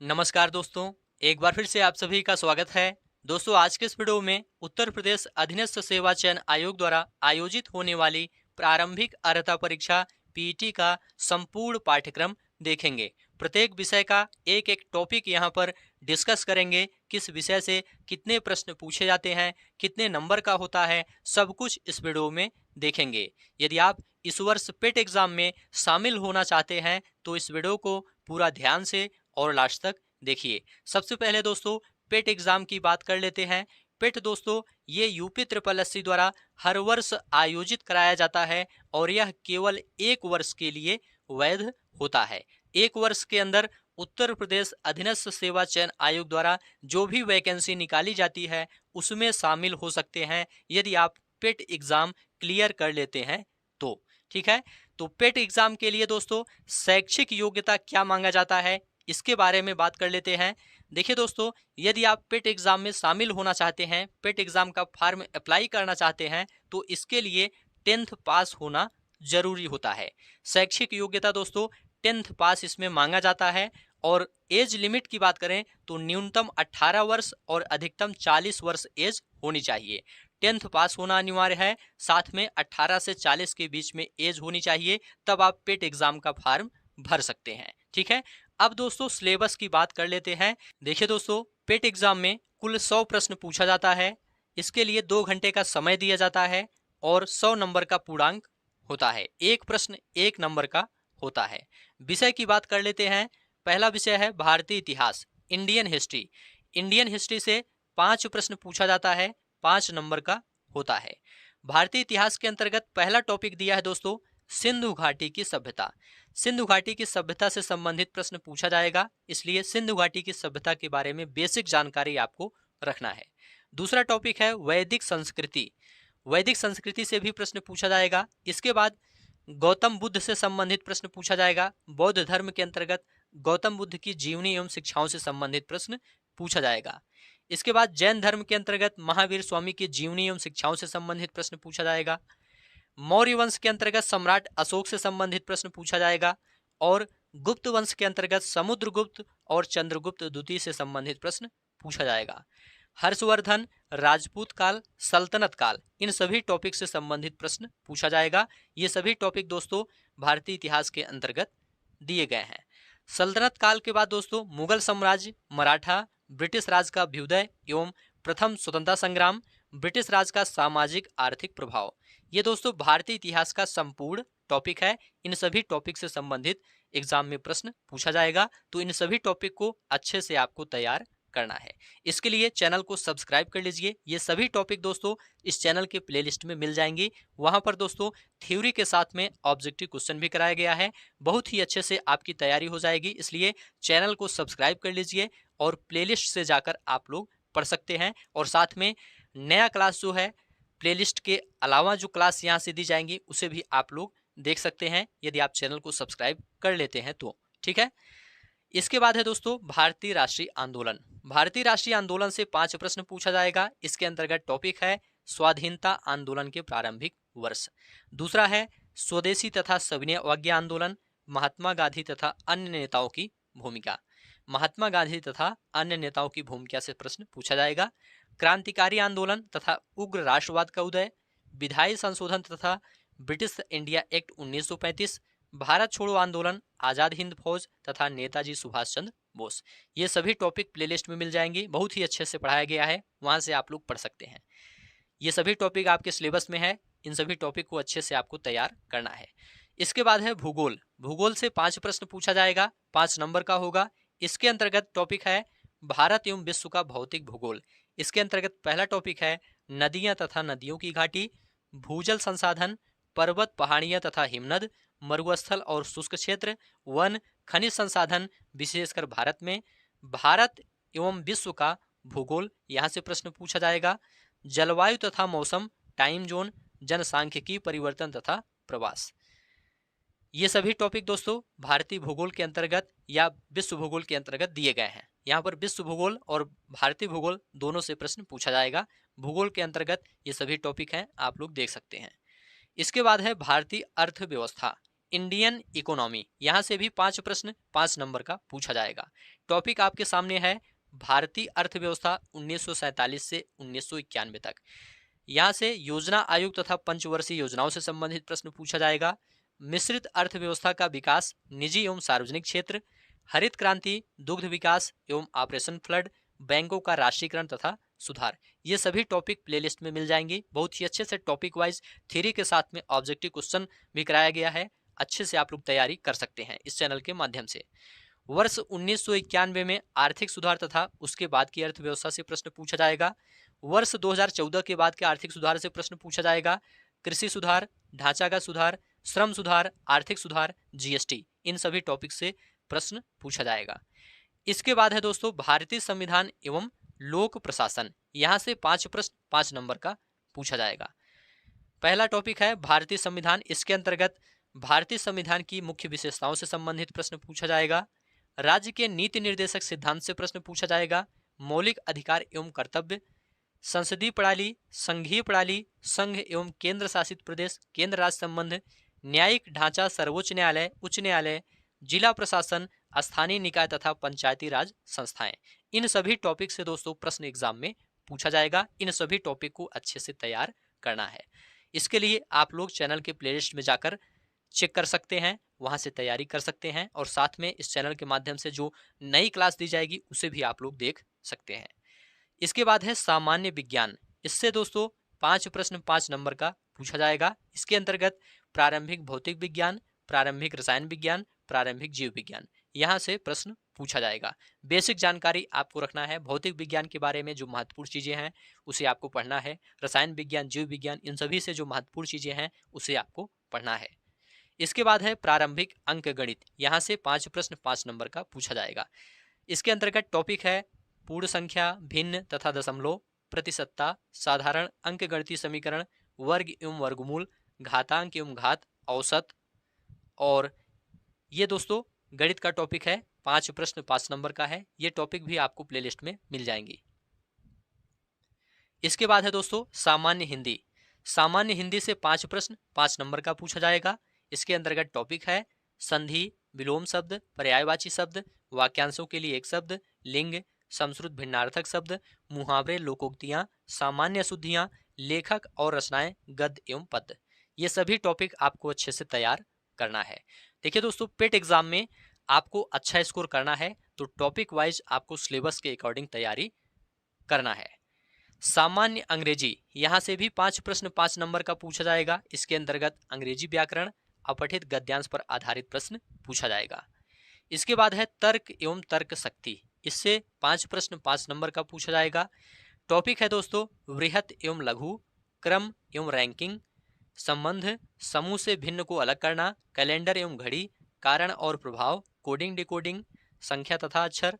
नमस्कार दोस्तों, एक बार फिर से आप सभी का स्वागत है। दोस्तों, आज के इस वीडियो में उत्तर प्रदेश अधीनस्थ सेवा चयन आयोग द्वारा आयोजित होने वाली प्रारंभिक अर्हता परीक्षा पीईटी का संपूर्ण पाठ्यक्रम देखेंगे। प्रत्येक विषय का एक एक टॉपिक यहाँ पर डिस्कस करेंगे। किस विषय से कितने प्रश्न पूछे जाते हैं, कितने नंबर का होता है, सब कुछ इस वीडियो में देखेंगे। यदि आप इस वर्ष पेट एग्जाम में शामिल होना चाहते हैं तो इस वीडियो को पूरा ध्यान से और लास्ट तक देखिए। सबसे पहले दोस्तों पेट एग्जाम की बात कर लेते हैं। पेट दोस्तों ये यूपी ट्रिपल एससी द्वारा हर वर्ष आयोजित कराया जाता है और यह केवल एक वर्ष के लिए वैध होता है। एक वर्ष के अंदर उत्तर प्रदेश अधीनस्थ सेवा चयन आयोग द्वारा जो भी वैकेंसी निकाली जाती है उसमें शामिल हो सकते हैं यदि आप पेट एग्जाम क्लियर कर लेते हैं तो। ठीक है, तो पेट एग्जाम के लिए दोस्तों शैक्षिक योग्यता क्या मांगा जाता है इसके बारे में बात कर लेते हैं। देखिए दोस्तों, यदि आप पेट एग्जाम में शामिल होना चाहते हैं, पेट एग्जाम का फॉर्म अप्लाई करना चाहते हैं तो इसके लिए 10th पास होना जरूरी होता है। शैक्षिक योग्यता दोस्तों 10th पास इसमें मांगा जाता है। और एज लिमिट की बात करें तो न्यूनतम 18 वर्ष और अधिकतम 40 वर्ष एज होनी चाहिए। 10th पास होना अनिवार्य है, साथ में 18 से 40 के बीच में एज होनी चाहिए, तब आप पेट एग्जाम का फॉर्म भर सकते हैं। ठीक है, अब दोस्तों सिलेबस की बात कर लेते हैं। देखिए दोस्तों, पेट एग्जाम में कुल 100 प्रश्न पूछा जाता है। इसके लिए 2 घंटे का समय दिया जाता है और 100 नंबर का पूर्णांक होता है। एक प्रश्न 1 नंबर का होता है। विषय की बात कर लेते हैं। पहला विषय है भारतीय इतिहास, इंडियन हिस्ट्री। इंडियन हिस्ट्री से 5 प्रश्न पूछा जाता है, 5 नंबर का होता है। भारतीय इतिहास के अंतर्गत पहला टॉपिक दिया है दोस्तों सिंधु घाटी की सभ्यता। सिंधु घाटी की सभ्यता से संबंधित प्रश्न पूछा जाएगा, इसलिए सिंधु घाटी की सभ्यता के बारे में बेसिक जानकारी आपको रखना है। दूसरा टॉपिक है वैदिक संस्कृति। वैदिक संस्कृति से भी प्रश्न पूछा जाएगा। इसके बाद गौतम बुद्ध से संबंधित प्रश्न पूछा जाएगा। बौद्ध धर्म के अंतर्गत गौतम बुद्ध की जीवनी एवं शिक्षाओं से संबंधित प्रश्न पूछा जाएगा। इसके बाद जैन धर्म के अंतर्गत महावीर स्वामी की जीवनी एवं शिक्षाओं से संबंधित प्रश्न पूछा जाएगा। मौर्य वंश के अंतर्गत सम्राट अशोक से संबंधित प्रश्न पूछा जाएगा। और गुप्त वंश के अंतर्गत समुद्रगुप्त और चंद्रगुप्त द्वितीय से संबंधित प्रश्न पूछा जाएगा। हर्षवर्धन, राजपूत काल, सल्तनत काल, इन सभी टॉपिक से संबंधित प्रश्न पूछा जाएगा। ये सभी टॉपिक दोस्तों भारतीय इतिहास के अंतर्गत दिए गए हैं। सल्तनत काल के बाद दोस्तों मुगल साम्राज्य, मराठा, ब्रिटिश राज का अभ्युदय एवं प्रथम स्वतंत्रता संग्राम, ब्रिटिश राज का सामाजिक आर्थिक प्रभाव, ये दोस्तों भारतीय इतिहास का संपूर्ण टॉपिक है। इन सभी टॉपिक से संबंधित एग्जाम में प्रश्न पूछा जाएगा, तो इन सभी टॉपिक को अच्छे से आपको तैयार करना है। इसके लिए चैनल को सब्सक्राइब कर लीजिए। ये सभी टॉपिक दोस्तों इस चैनल के प्लेलिस्ट में मिल जाएंगे। वहां पर दोस्तों थ्योरी के साथ में ऑब्जेक्टिव क्वेश्चन भी कराया गया है। बहुत ही अच्छे से आपकी तैयारी हो जाएगी, इसलिए चैनल को सब्सक्राइब कर लीजिए और प्लेलिस्ट से जाकर आप लोग पढ़ सकते हैं। और साथ में नया क्लास जो है, प्लेलिस्ट के अलावा जो क्लास यहाँ से दी जाएंगी उसे भी आप लोग देख सकते हैं यदि आप चैनल को सब्सक्राइब कर लेते हैं तो। ठीक है, इसके बाद है दोस्तों भारतीय राष्ट्रीय आंदोलन। भारतीय राष्ट्रीय आंदोलन से 5 प्रश्न पूछा जाएगा। इसके अंतर्गत टॉपिक है स्वाधीनता आंदोलन के प्रारंभिक वर्ष। दूसरा है स्वदेशी तथा सविनय अवज्ञा आंदोलन, महात्मा गांधी तथा अन्य नेताओं की भूमिका। महात्मा गांधी तथा अन्य नेताओं की भूमिका से प्रश्न पूछा जाएगा। क्रांतिकारी आंदोलन तथा उग्र राष्ट्रवाद का उदय, विधायी संशोधन तथा ब्रिटिश इंडिया एक्ट 1935, भारत छोड़ो आंदोलन, आजाद हिंद फौज तथा नेताजी सुभाष चंद्र बोस, ये सभी टॉपिक प्लेलिस्ट में मिल जाएंगे। बहुत ही अच्छे से पढ़ाया गया है, वहां से आप लोग पढ़ सकते हैं। ये सभी टॉपिक आपके सिलेबस में है। इन सभी टॉपिक को अच्छे से आपको तैयार करना है। इसके बाद है भूगोल। भूगोल से 5 प्रश्न पूछा जाएगा, 5 नंबर का होगा। इसके अंतर्गत टॉपिक है भारत एवं विश्व का भौतिक भूगोल। इसके अंतर्गत पहला टॉपिक है नदियां तथा नदियों की घाटी, भूजल संसाधन, पर्वत पहाड़ियां तथा हिमनद, मरुस्थल और शुष्क क्षेत्र, वन, खनिज संसाधन विशेषकर भारत में, भारत एवं विश्व का भूगोल, यहाँ से प्रश्न पूछा जाएगा। जलवायु तथा मौसम, टाइम जोन, जनसांख्यिकी परिवर्तन तथा प्रवास, ये सभी टॉपिक दोस्तों भारतीय भूगोल के अंतर्गत या विश्व भूगोल के अंतर्गत दिए गए हैं। यहाँ पर विश्व भूगोल और भारतीय भूगोल दोनों से प्रश्न पूछा जाएगा। भूगोल के अंतर्गत ये सभी टॉपिक हैं, आप लोग देख सकते हैं। इसके बाद है भारतीय अर्थव्यवस्था, इंडियन इकोनॉमी। यहाँ से भी 5 प्रश्न 5 नंबर का पूछा जाएगा। टॉपिक आपके सामने है भारतीय अर्थव्यवस्था 1947 से 1991 तक। यहाँ से योजना आयोग तथा पंचवर्षीय योजनाओं से संबंधित प्रश्न पूछा जाएगा। मिश्रित अर्थव्यवस्था का विकास, निजी एवं सार्वजनिक क्षेत्र, हरित क्रांति, दुग्ध विकास एवं ऑपरेशन फ्लड, बैंकों का राष्ट्रीयकरण तथा सुधार, ये सभी टॉपिक प्लेलिस्ट में मिल जाएंगे। बहुत ही अच्छे से टॉपिक वाइज थ्योरी के साथ में ऑब्जेक्टिव क्वेश्चन भी कराया गया है। अच्छे से आप लोग तैयारी कर सकते हैं इस चैनल के माध्यम से। वर्ष 1991 में आर्थिक सुधार तथा उसके बाद की अर्थव्यवस्था से प्रश्न पूछा जाएगा। वर्ष 2014 के बाद के आर्थिक सुधार से प्रश्न पूछा जाएगा। कृषि सुधार, ढांचागत सुधार, श्रम सुधार, आर्थिक सुधार, जीएसटी, इन सभी टॉपिक से प्रश्न पूछा जाएगा। इसके बाद है दोस्तों भारतीय संविधान एवं लोक प्रशासन। यहाँ से 5 प्रश्न 5 नंबर का पूछा जाएगा। पहला टॉपिक है भारतीय संविधान। इसके अंतर्गत भारतीय संविधान की मुख्य विशेषताओं से संबंधित प्रश्न पूछा जाएगा। राज्य के नीति निर्देशक सिद्धांत से प्रश्न पूछा जाएगा। मौलिक अधिकार एवं कर्तव्य, संसदीय प्रणाली, संघीय प्रणाली, संघ एवं केंद्र शासित प्रदेश, केंद्र राज्य संबंध, न्यायिक ढांचा, सर्वोच्च न्यायालय, उच्च न्यायालय, जिला प्रशासन, स्थानीय निकाय तथा पंचायती राज संस्थाएं, इन सभी टॉपिक से दोस्तों प्रश्न एग्जाम में पूछा जाएगा। इन सभी टॉपिक को अच्छे से तैयार करना है। इसके लिए आप लोग चैनल के प्लेलिस्ट में जाकर चेक कर सकते हैं, वहां से तैयारी कर सकते हैं, और साथ में इस चैनल के माध्यम से जो नई क्लास दी जाएगी उसे भी आप लोग देख सकते हैं। इसके बाद है सामान्य विज्ञान। इससे दोस्तों 5 प्रश्न 5 नंबर का पूछा जाएगा। इसके अंतर्गत प्रारंभिक भौतिक विज्ञान, प्रारंभिक रसायन विज्ञान, प्रारंभिक जीव विज्ञान, यहाँ से प्रश्न पूछा जाएगा। बेसिक जानकारी आपको रखना है। भौतिक विज्ञान के बारे में जो महत्वपूर्ण चीजें हैं उसे आपको पढ़ना है। रसायन विज्ञान, जीव विज्ञान, इन सभी से जो महत्वपूर्ण चीजें हैं उसे आपको पढ़ना है। इसके बाद है प्रारंभिक अंक गणित। यहाँ से 5 प्रश्न 5 नंबर का पूछा जाएगा। इसके अंतर्गत टॉपिक है पूर्ण संख्या, भिन्न तथा दशमलव, प्रतिशतता, साधारण अंक गणितीय समीकरण, वर्ग एवं वर्गमूल, घातांक एवं घात, औसत, और ये दोस्तों गणित का टॉपिक है। 5 प्रश्न 5 नंबर का है। ये टॉपिक भी आपको प्लेलिस्ट में मिल जाएंगी। इसके बाद है दोस्तों सामान्य हिंदी। सामान्य हिंदी से 5 प्रश्न 5 नंबर का पूछा जाएगा। इसके अंतर्गत टॉपिक है संधि, विलोम शब्द, पर्यायवाची शब्द, वाक्यांशों के लिए एक शब्द, लिंग, समश्रुत भिन्नार्थक शब्द, मुहावरे, लोकोक्तियां, सामान्य शुद्धियां, लेखक और रचनाएं, गद्य एवं पद्य, ये सभी टॉपिक आपको अच्छे से तैयार करना है। देखिए दोस्तों पेट एग्जाम में आपको अच्छा स्कोर करना है तो टॉपिक वाइज आपको सिलेबस के अकॉर्डिंग तैयारी करना है। सामान्य अंग्रेजी, यहाँ से भी 5 प्रश्न 5 नंबर का पूछा जाएगा। इसके अंतर्गत अंग्रेजी व्याकरण, अपठित गद्यांश पर आधारित प्रश्न पूछा जाएगा। इसके बाद है तर्क एवं तर्क शक्ति। इससे 5 प्रश्न 5 नंबर का पूछा जाएगा। टॉपिक है दोस्तों वृहत एवं लघु, क्रम एवं रैंकिंग, संबंध, समूह से भिन्न को अलग करना, कैलेंडर एवं घड़ी, कारण और प्रभाव, कोडिंग डिकोडिंग, संख्या तथा अक्षर,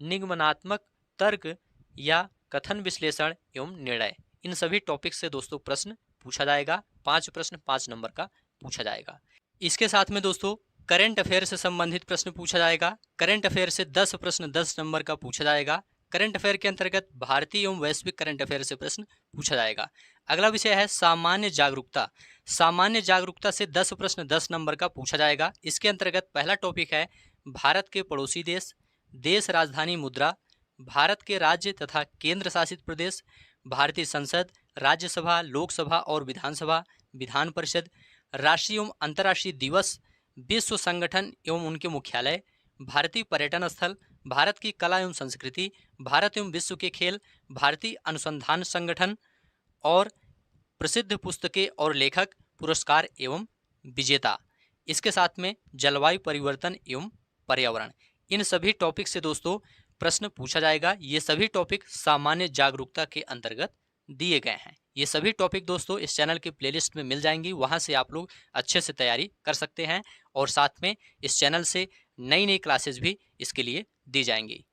निगमनात्मक तर्क या कथन विश्लेषण एवं निर्णय, इन सभी टॉपिक से दोस्तों प्रश्न पूछा जाएगा। 5 प्रश्न 5 नंबर का पूछा जाएगा। इसके साथ में दोस्तों करंट अफेयर से संबंधित प्रश्न पूछा जाएगा। करंट अफेयर से 10 प्रश्न 10 नंबर का पूछा जाएगा। करंट अफेयर के अंतर्गत भारतीय एवं वैश्विक करंट अफेयर से प्रश्न पूछा जाएगा। अगला विषय है सामान्य जागरूकता। सामान्य जागरूकता से 10 प्रश्न 10 नंबर का पूछा जाएगा। इसके अंतर्गत पहला टॉपिक है भारत के पड़ोसी देश, देश राजधानी मुद्रा, भारत के राज्य तथा केंद्र शासित प्रदेश, भारतीय संसद, राज्यसभा, लोकसभा और विधानसभा, विधान परिषद, राष्ट्रीय एवं अंतर्राष्ट्रीय दिवस, विश्व संगठन एवं उनके मुख्यालय, भारतीय पर्यटन स्थल, भारत की कला एवं संस्कृति, भारत एवं विश्व के खेल, भारतीय अनुसंधान संगठन, और प्रसिद्ध पुस्तकें और लेखक, पुरस्कार एवं विजेता। इसके साथ में जलवायु परिवर्तन एवं पर्यावरण, इन सभी टॉपिक से दोस्तों प्रश्न पूछा जाएगा। ये सभी टॉपिक सामान्य जागरूकता के अंतर्गत दिए गए हैं। ये सभी टॉपिक दोस्तों इस चैनल के प्लेलिस्ट में मिल जाएंगी, वहां से आप लोग अच्छे से तैयारी कर सकते हैं, और साथ में इस चैनल से नई नई क्लासेस भी इसके लिए दी जाएंगी।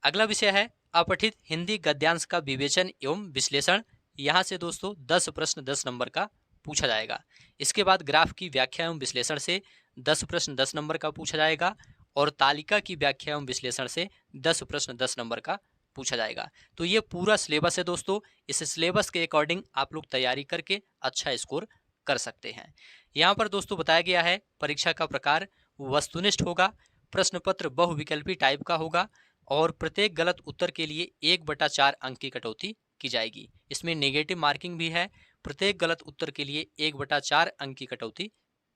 अगला विषय है अपठित हिंदी गद्यांश का विवेचन एवं विश्लेषण। यहाँ से दोस्तों 10 प्रश्न 10 नंबर का पूछा जाएगा। इसके बाद ग्राफ की व्याख्या एवं विश्लेषण से 10 प्रश्न 10 नंबर का पूछा जाएगा, और तालिका की व्याख्या एवं विश्लेषण से 10 प्रश्न 10 नंबर का पूछा जाएगा। तो ये पूरा सिलेबस है दोस्तों। इस सिलेबस के अकॉर्डिंग आप लोग तैयारी करके अच्छा स्कोर कर सकते हैं। यहाँ पर दोस्तों बताया गया है परीक्षा का प्रकार वस्तुनिष्ठ होगा, प्रश्न पत्र बहुविकल्पी टाइप का होगा और प्रत्येक गलत उत्तर के लिए 1/4 अंक की कटौती की जाएगी। इसमें नेगेटिव मार्किंग भी है, प्रत्येक गलत उत्तर के लिए 1/4 अंक की कटौती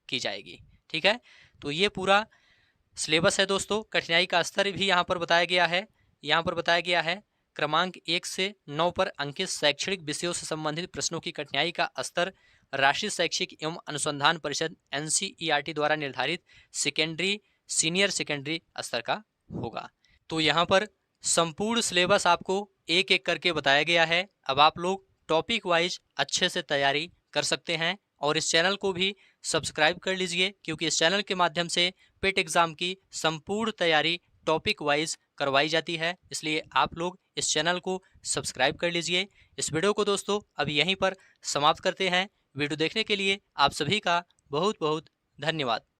की जाएगी। ठीक है, तो ये पूरा सिलेबस है दोस्तों। कठिनाई का स्तर भी यहाँ पर बताया गया है। यहाँ पर बताया गया है क्रमांक 1 से 9 पर अंकित शैक्षणिक विषयों से संबंधित प्रश्नों की कठिनाई का स्तर राष्ट्रीय शैक्षिक एवं अनुसंधान परिषद NCERT द्वारा निर्धारित सेकेंडरी सीनियर सेकेंडरी स्तर का होगा। तो यहाँ पर संपूर्ण सिलेबस आपको एक एक करके बताया गया है। अब आप लोग टॉपिक वाइज अच्छे से तैयारी कर सकते हैं और इस चैनल को भी सब्सक्राइब कर लीजिए, क्योंकि इस चैनल के माध्यम से पेट एग्जाम की संपूर्ण तैयारी टॉपिक वाइज करवाई जाती है। इसलिए आप लोग इस चैनल को सब्सक्राइब कर लीजिए। इस वीडियो को दोस्तों अभी यहीं पर समाप्त करते हैं। वीडियो देखने के लिए आप सभी का बहुत बहुत धन्यवाद।